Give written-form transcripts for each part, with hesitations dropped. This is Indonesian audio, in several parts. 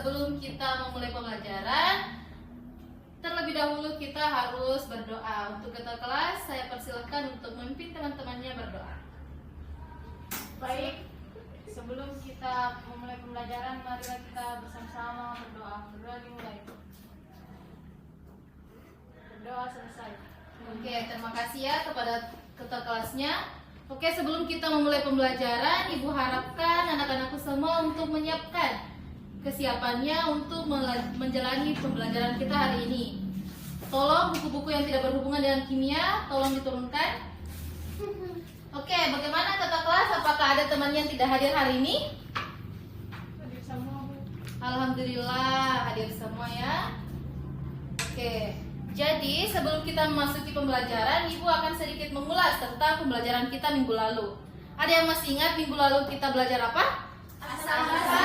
sebelum kita memulai pembelajaran, terlebih dahulu kita harus berdoa. Untuk ketua kelas, saya persilahkan untuk memimpin teman-temannya berdoa. Baik, sebelum kita memulai pembelajaran, marilah kita bersama-sama berdoa. Berdoa dimulai. Berdoa selesai. Oke, terima kasih ya kepada ketua kelasnya. Oke, sebelum kita memulai pembelajaran, Ibu harapkan anak-anakku semua untuk menyiapkan kesiapannya untuk menjalani pembelajaran kita hari ini. Tolong buku-buku yang tidak berhubungan dengan kimia, tolong diturunkan. Oke, bagaimana ketua kelas? Apakah ada teman yang tidak hadir hari ini? Hadir semua, Bu. Alhamdulillah, hadir semua ya. Oke. Jadi sebelum kita memasuki pembelajaran, Ibu akan sedikit mengulas tentang pembelajaran kita minggu lalu. Ada yang masih ingat minggu lalu kita belajar apa? Asam, basa,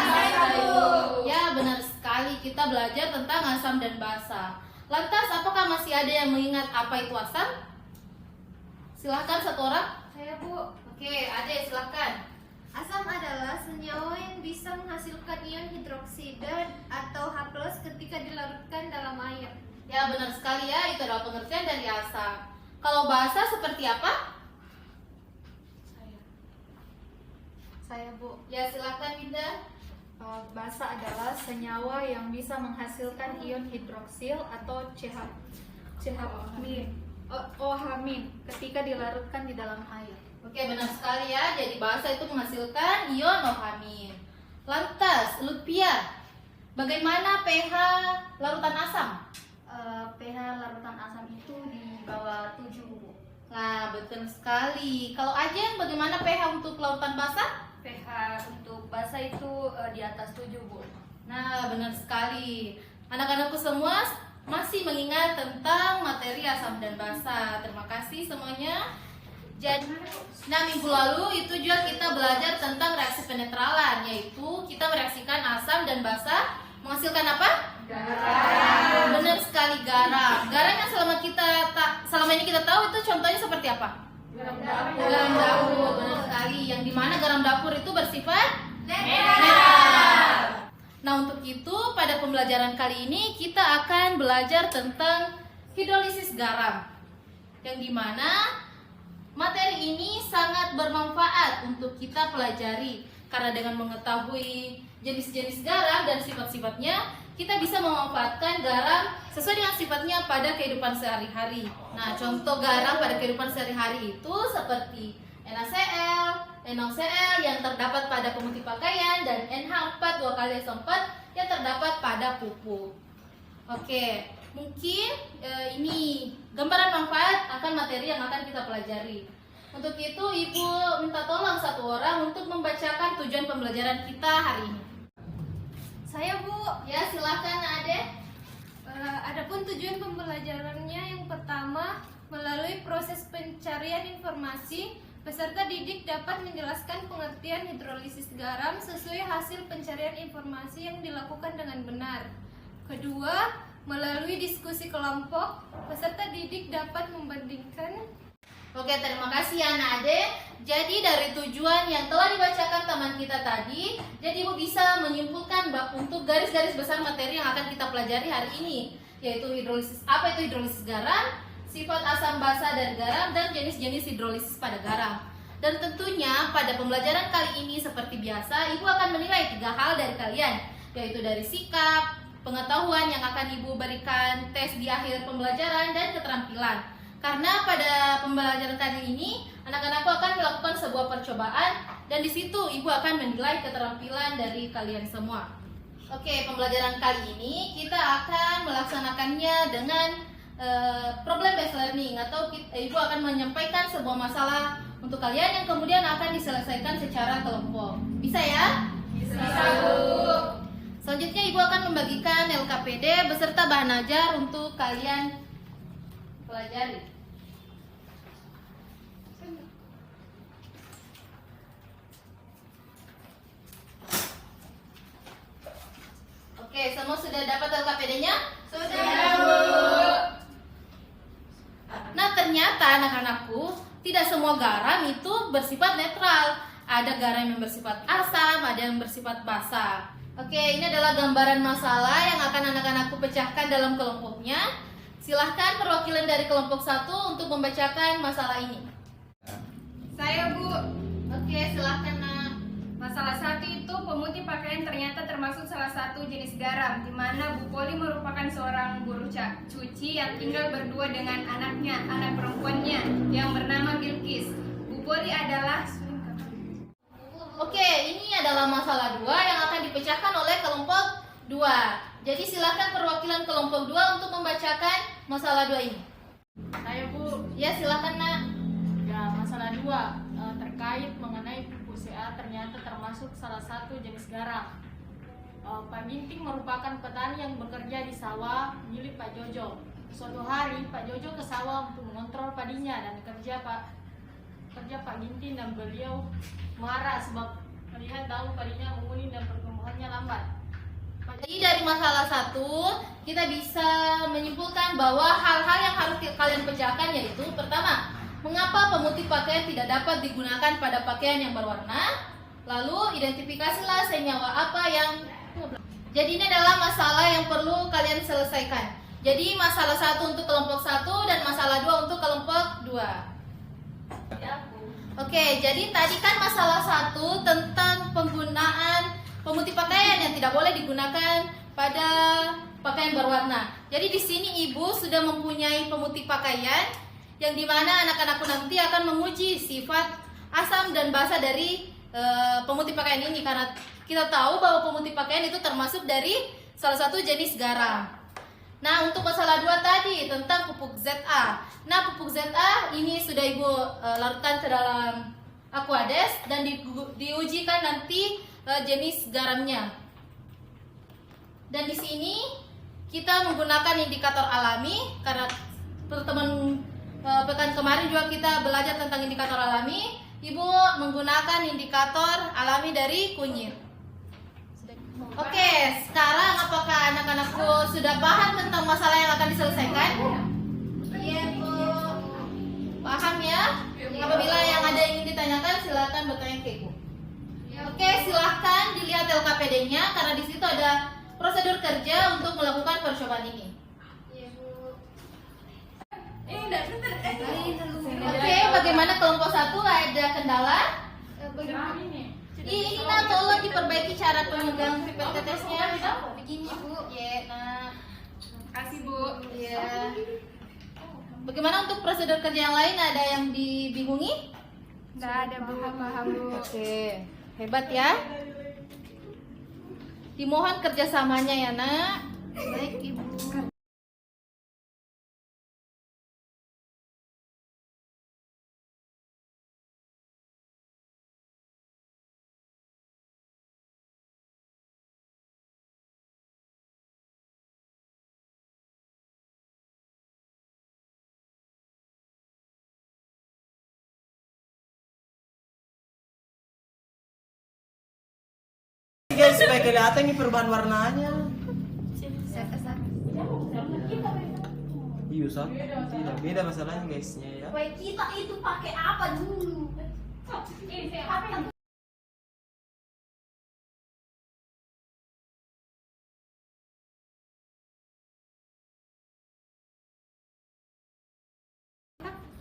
ya benar sekali, kita belajar tentang asam dan basa. Lantas apakah masih ada yang mengingat apa itu asam? Silahkan satu orang. Saya, Bu. Oke, Ade silahkan. Asam adalah senyawa yang bisa menghasilkan ion hidroksida atau H+ ketika dilarutkan dalam air. Ya benar sekali ya, itu adalah pengertian dari asam. Kalau basa seperti apa? Saya, Bu. Ya silakan Winda. Basa adalah senyawa yang bisa menghasilkan ion hidroksil atau OH- ketika dilarutkan di dalam air. Oke, benar sekali ya. Jadi basa itu menghasilkan ion OH-. Lantas, Lutfia, bagaimana pH larutan asam? pH larutan asam itu di bawah 7, Bu. Nah, betul sekali. Kalau Ajeng, bagaimana pH untuk lautan basa? pH untuk basa itu di atas 7, Bu. Nah, benar sekali. Anak-anakku semua masih mengingat tentang materi asam dan basa. Terima kasih semuanya. Jadi, minggu lalu itu juga kita belajar tentang reaksi penetralan, yaitu kita mereaksikan asam dan basa menghasilkan apa? Garam. Benar sekali, garam. Garam yang selama ini kita tahu itu contohnya seperti apa? Garam dapur. Garam dapur, benar sekali. Yang dimana garam dapur itu bersifat Netral. Nah, untuk itu pada pembelajaran kali ini kita akan belajar tentang hidrolisis garam, yang dimana materi ini sangat bermanfaat untuk kita pelajari, karena dengan mengetahui jenis-jenis garam dan sifat-sifatnya, kita bisa memanfaatkan garam sesuai dengan sifatnya pada kehidupan sehari-hari. Nah, contoh garam pada kehidupan sehari-hari itu seperti NaCl, NaOCl yang terdapat pada pemutih pakaian, dan NH4 2 kali SO4 yang terdapat pada pupuk. Oke, mungkin ini gambaran manfaat akan materi yang akan kita pelajari. Untuk itu, Ibu minta tolong satu orang untuk membacakan tujuan pembelajaran kita hari ini. Saya, Bu. Ya, silakan Ade. Adapun tujuan pembelajarannya yang pertama, melalui proses pencarian informasi, peserta didik dapat menjelaskan pengertian hidrolisis garam sesuai hasil pencarian informasi yang dilakukan dengan benar. Kedua, melalui diskusi kelompok, peserta didik dapat membandingkan. Oke, terima kasih Anak Ade. Jadi dari tujuan yang telah dibacakan teman kita tadi, jadi Ibu bisa menyimpulkan untuk garis-garis besar materi yang akan kita pelajari hari ini, yaitu hidrolisis. Apa itu hidrolisis garam? Sifat asam basa dari garam dan jenis-jenis hidrolisis pada garam. Dan tentunya pada pembelajaran kali ini seperti biasa, Ibu akan menilai 3 hal dari kalian, yaitu dari sikap, pengetahuan yang akan Ibu berikan, tes di akhir pembelajaran, dan keterampilan. Karena pada pembelajaran kali ini, anak-anakku akan melakukan sebuah percobaan, dan di situ Ibu akan menilai keterampilan dari kalian semua. Oke, pembelajaran kali ini kita akan melaksanakannya dengan problem based learning, atau Ibu akan menyampaikan sebuah masalah untuk kalian yang kemudian akan diselesaikan secara kelompok. Bisa ya? Bisa, Bu. Selanjutnya Ibu akan membagikan LKPD beserta bahan ajar untuk kalian pelajari. Oke, semua sudah dapat LKPD-nya? Sudah, Bu. Nah, ternyata anak-anakku, tidak semua garam itu bersifat netral. Ada garam yang bersifat asam, ada yang bersifat basa. Oke, ini adalah gambaran masalah yang akan anak-anakku pecahkan dalam kelompoknya. Silahkan perwakilan dari kelompok 1 untuk membacakan masalah ini. Saya, Bu. Oke, silahkan nak. Masalah 1 itu pemutih pakaian ternyata termasuk salah satu jenis garam, di mana Bu Poli merupakan seorang buruh cuci yang tinggal berdua dengan anaknya, anak perempuannya yang bernama Bilkis. Bu Poli adalah Oke, ini adalah masalah 2 yang akan dipecahkan oleh kelompok 2. Jadi silakan perwakilan kelompok 2 untuk membacakan masalah 2 ini. Saya Bu, Ya, silakan nak. ya masalah 2 terkait mengenai pupuk CA ternyata termasuk salah satu jenis garam. Pak Ginting merupakan petani yang bekerja di sawah milik Pak Jojo. Suatu hari Pak Jojo ke sawah untuk mengontrol padinya dan kerja Pak Ginting, dan beliau marah sebab melihat daun padinya menguning dan pertumbuhannya lambat. Jadi dari masalah 1 kita bisa menyimpulkan bahwa hal-hal yang harus kalian pecahkan yaitu pertama, mengapa pemutih pakaian tidak dapat digunakan pada pakaian yang berwarna? Lalu identifikasilah senyawa apa yang. Jadi ini adalah masalah yang perlu kalian selesaikan. Jadi masalah 1 untuk kelompok 1 dan masalah 2 untuk kelompok 2. Oke, jadi tadi kan masalah 1 tentang penggunaan pemutih pakaian yang tidak boleh digunakan pada pakaian berwarna. Jadi di sini ibu sudah mempunyai pemutih pakaian yang dimana anak-anakku nanti akan menguji sifat asam dan basa dari pemutih pakaian ini, karena kita tahu bahwa pemutih pakaian itu termasuk dari salah satu jenis garam. Nah, untuk masalah 2 tadi tentang pupuk ZA. Nah, pupuk ZA ini sudah ibu larutkan ke dalam Aquades dan diujikan nanti jenis garamnya. Dan di sini kita menggunakan indikator alami karena pertemuan pekan kemarin juga kita belajar tentang indikator alami. Ibu menggunakan indikator alami dari kunyit. Oke, sekarang apakah anak-anakku sudah paham tentang masalah yang akan diselesaikan? Iya, Bu. Paham ya? Apabila yang ada yang ingin ditanyakan silakan bertanya ke Ibu. Oke, silahkan dilihat LKPD-nya karena di situ ada prosedur kerja untuk melakukan percobaan ini. Oke, bagaimana kelompok 1 ada kendala? Ini nah, tolong diperbaiki cara pemegang pipet tetesnya. Begini Bu. Ya, nah. Kasih, Bu. Ya. Bagaimana untuk prosedur kerja yang lain, ada yang dibingungi? Nggak ada, Bu. Paham, Bu. Oke, hebat ya. Dimohon kerjasamanya ya nak. Baik Ibu. Guys, supaya kelihatan nih perubahan warnanya. Iya, Sat. Tidak beda masalahnya guysnya ya. Kita itu pakai apa dulu?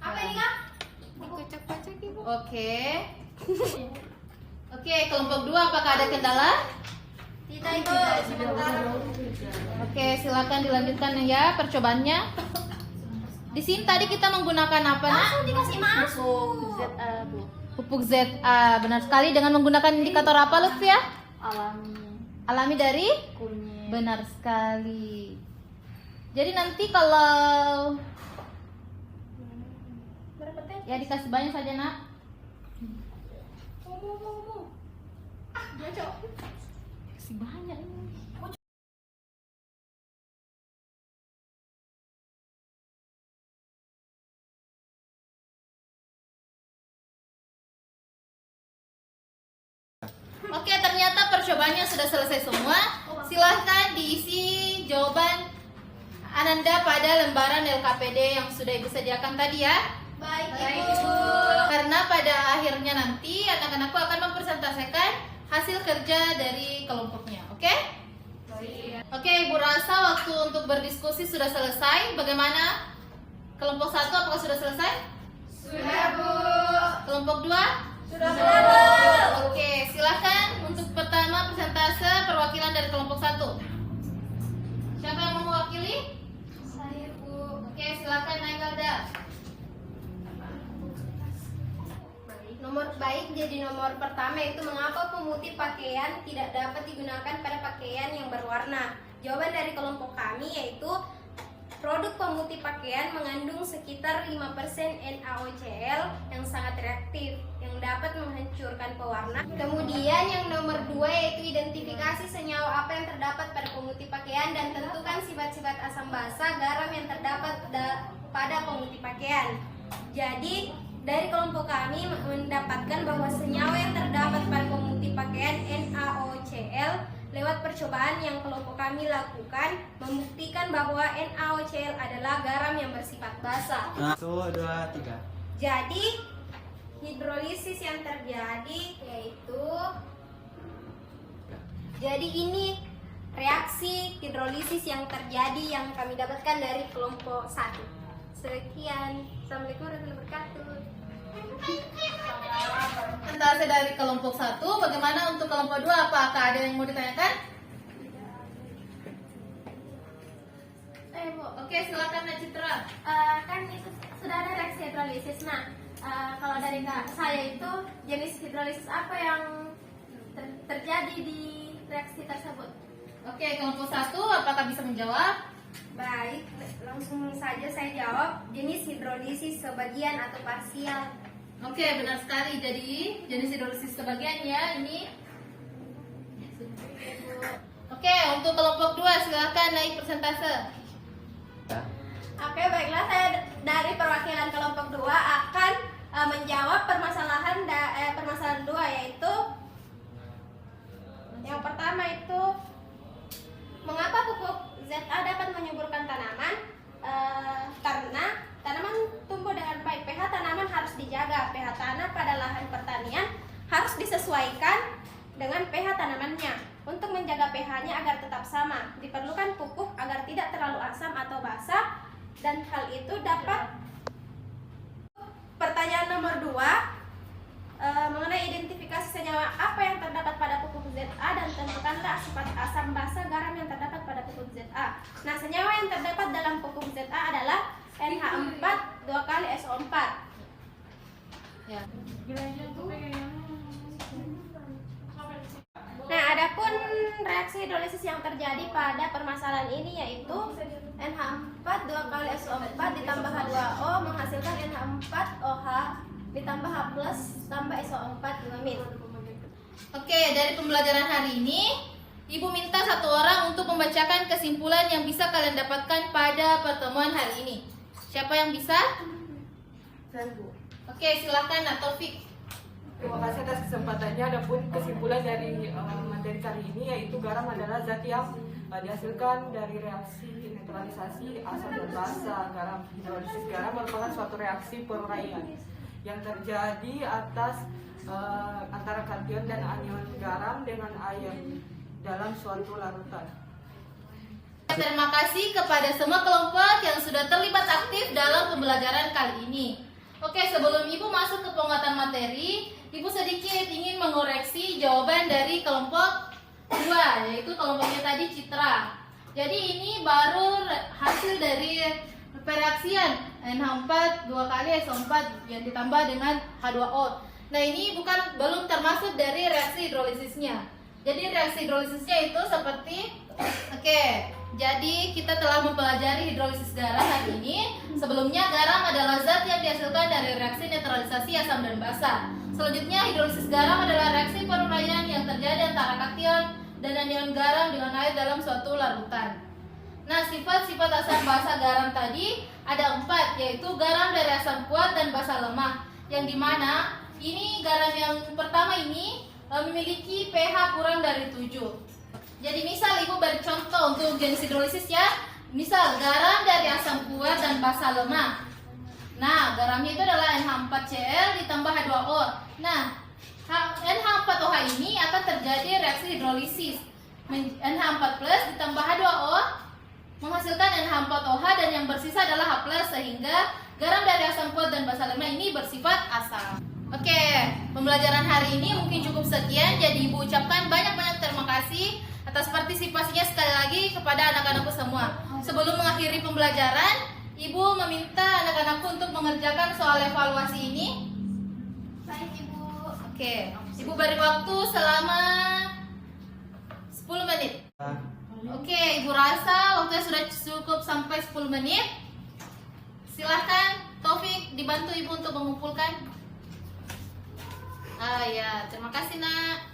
Apa ini kak? Dikocok-kocok, Ibu. Oke. Oke, kelompok 2 apakah ada kendala? Tidak, Ibu. Sebentar. Oke, silakan dilanjutkan ya percobaannya. Di sini tadi kita menggunakan apa nak? Langsung dikasih masuk. Pupuk ZA. Benar sekali, dengan menggunakan indikator apa Lutfia? Alami, Alami dari? kunyit. Benar sekali. Jadi nanti kalau ya dikasih banyak saja nak. Kasih banyak ini. Oke, ternyata percobaannya sudah selesai semua. Silahkan diisi jawaban Ananda pada lembaran LKPD yang sudah Ibu sediakan tadi ya. Baik, Baik, Ibu. Karena pada akhirnya nanti anak-anakku akan mempresentasikan hasil kerja dari kelompoknya. Oke? Oke, Ibu rasa waktu untuk berdiskusi sudah selesai. Bagaimana? Kelompok 1 apakah sudah selesai? Sudah, Bu. Kelompok 2? Sudah, Bu. Oke, silakan untuk pertama persentase perwakilan dari kelompok 1. Siapa yang mau mewakili? Saya, Bu. Oke, silakan Naikalda. Nomor baik jadi nomor pertama itu mengapa pemutih pakaian tidak dapat digunakan pada pakaian yang berwarna. Jawaban dari kelompok kami yaitu produk pemutih pakaian mengandung sekitar 5% NaOCl yang sangat reaktif yang dapat menghancurkan pewarna. Kemudian yang nomor 2 yaitu identifikasi senyawa apa yang terdapat pada pemutih pakaian dan tentukan sifat-sifat asam basa garam yang terdapat pada pemutih pakaian. Jadi dari kelompok kami mendapatkan bahwa senyawa yang terdapat pada pemutih pakaian NaOCl lewat percobaan yang kelompok kami lakukan membuktikan bahwa NaOCl adalah garam yang bersifat basa. 1, 2, 3. Jadi hidrolisis yang terjadi yaitu ini reaksi hidrolisis yang terjadi yang kami dapatkan dari kelompok 1. Sekian. Assalamualaikum warahmatullahi wabarakatuh. Persentase dari kelompok 1. Bagaimana untuk kelompok 2? Apakah ada yang mau ditanyakan? Bu, Oke, silakan Nak Citra. kan itu sudah ada reaksi hidrolisis. Nah, kalau dari saya itu jenis hidrolisis apa yang terjadi di reaksi tersebut? Oke, kelompok 1 apakah bisa menjawab? Baik, langsung saja saya jawab jenis hidrolisis sebagian atau parsial. Oke, benar sekali. Jadi jenis hidrolisis sebagian ya ini. Oke, untuk kelompok 2 silakan naik persentase. Oke, baiklah, saya dari perwakilan kelompok 2 akan menjawab permasalahan 2 yaitu yang pertama itu mengapa pupuk ZA dapat menyuburkan tanaman? Karena tanaman tumbuh dengan baik. pH tanaman harus dijaga. pH tanah pada lahan pertanian harus disesuaikan dengan pH tanamannya. Untuk menjaga pH-nya agar tetap sama, diperlukan pupuk agar tidak terlalu asam atau basa, dan hal itu dapat. Pertanyaan nomor 2 mengenai identifikasi senyawa apa yang terdapat pada pupuk ZA dan tentukanlah sifat asam basa garam yang terdapat pada pupuk ZA. Nah, senyawa yang terdapat dalam pupuk ZA adalah NH4 2 kali SO4. Ya. Nah, adapun reaksi hidrolisis yang terjadi pada permasalahan ini yaitu NH4 2 kali SO4 ditambah H2O menghasilkan NH4OH ditambah H plus tambah SO4 2-. Oke, dari pembelajaran hari ini Ibu minta satu orang untuk membacakan kesimpulan yang bisa kalian dapatkan pada pertemuan hari ini. Siapa yang bisa? Oke, silakan Nak Taufik. Terima kasih atas kesempatannya. Adapun kesimpulan dari materi kali ini yaitu garam adalah zat yang dihasilkan dari reaksi neutralisasi asam dan basa. Garam hidrolisis garam merupakan suatu reaksi peruraian yang terjadi atas antara kation dan anion garam dengan air dalam suatu larutan. Terima kasih kepada semua kelompok yang sudah terlibat aktif dalam pembelajaran kali ini. Oke, sebelum Ibu masuk ke penguatan materi, Ibu sedikit ingin mengoreksi jawaban dari kelompok 2, yaitu kelompoknya tadi Citra. Jadi ini baru hasil dari pereaksian NH4 2 kali SO4 yang ditambah dengan H2O. Nah, ini belum termasuk dari reaksi hidrolisisnya. Jadi reaksi hidrolisisnya itu seperti jadi kita telah mempelajari hidrolisis garam hari ini. Sebelumnya garam adalah zat yang dihasilkan dari reaksi neutralisasi asam dan basa. Selanjutnya hidrolisis garam adalah reaksi peruraian yang terjadi antara kation dan anion garam dengan air dalam suatu larutan. Nah, sifat-sifat asam basa garam tadi ada 4, yaitu garam dari asam kuat dan basa lemah. Yang dimana ini garam yang pertama ini memiliki pH kurang dari 7. Jadi misal Ibu beri contoh untuk jenis hidrolisis ya. Misal garam dari asam kuat dan basa lemah. Nah, garamnya itu adalah NH4Cl ditambah H2O. Nah, NH4OH ini akan terjadi reaksi hidrolisis. NH4+ ditambah H2O menghasilkan NH4OH dan yang bersisa adalah H+, sehingga garam dari asam kuat dan basa lemah ini bersifat asam. Oke, pembelajaran hari ini mungkin cukup sekian. Jadi Ibu ucapkan banyak-banyak terima kasih atas partisipasinya sekali lagi kepada anak-anakku semua. Sebelum mengakhiri pembelajaran, Ibu meminta anak-anakku untuk mengerjakan soal evaluasi ini. Baik, Ibu. Oke, Ibu beri waktu selama 10 menit. Oke, Ibu rasa waktunya sudah cukup sampai 10 menit. Silahkan Taufik dibantu Ibu untuk mengumpulkan. Ya, terima kasih nak.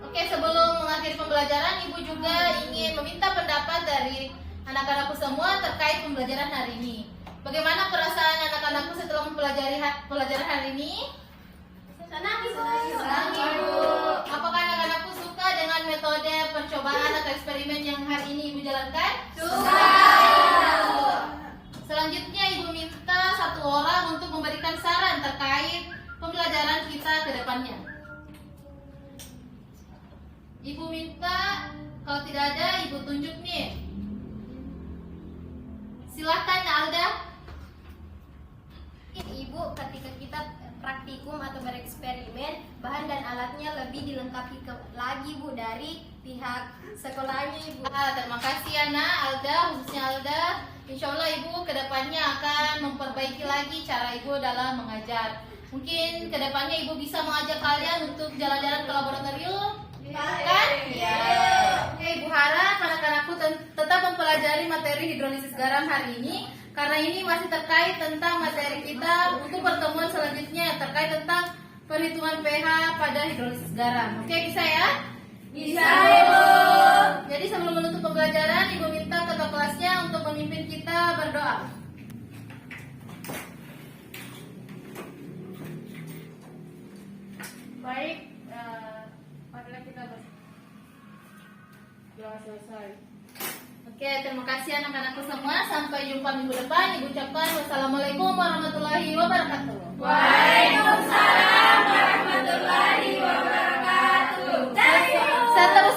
Oke, sebelum mengakhiri pembelajaran, Ibu juga ingin meminta pendapat dari anak-anakku semua terkait pembelajaran hari ini. Bagaimana perasaan anak-anakku setelah mempelajari pelajaran hari ini? Senang, Ibu. Senang, Ibu. Apakah anak-anakku suka dengan metode percobaan atau eksperimen yang hari ini Ibu jalankan? Suka. Selanjutnya Ibu minta satu orang untuk memberikan saran terkait pembelajaran kita ke depannya. Ibu minta, kalau tidak ada Ibu tunjuk nih. Silakan Alda. Ibu, ketika kita praktikum atau bereksperimen, bahan dan alatnya lebih dilengkapi lagi Bu dari pihak sekolahnya Ibu. Terima kasih Ana, Alda, khususnya Alda. Insya Allah Ibu kedepannya akan memperbaiki lagi cara Ibu dalam mengajar. Mungkin kedepannya Ibu bisa mengajak kalian untuk jalan-jalan ke laboratorium, kan? Ya. Oke, Ibu harap anak-anakku tetap mempelajari materi hidrolisis garam hari ini, karena ini masih terkait tentang materi kita untuk pertemuan selanjutnya terkait tentang perhitungan pH pada hidrolisis garam. Oke, bisa ya? Bisa, Ibu. Jadi sebelum menutup pembelajaran, Ibu minta ketua kelasnya untuk memimpin kita berdoa. Baik, marilah kita berdoa selesai. Oke, terima kasih anak-anakku semua. Sampai jumpa minggu depan. Ibu ucapkan wassalamualaikum warahmatullahi wabarakatuh. Waalaikumsalam warahmatullahi wabarakatuh. Saya terus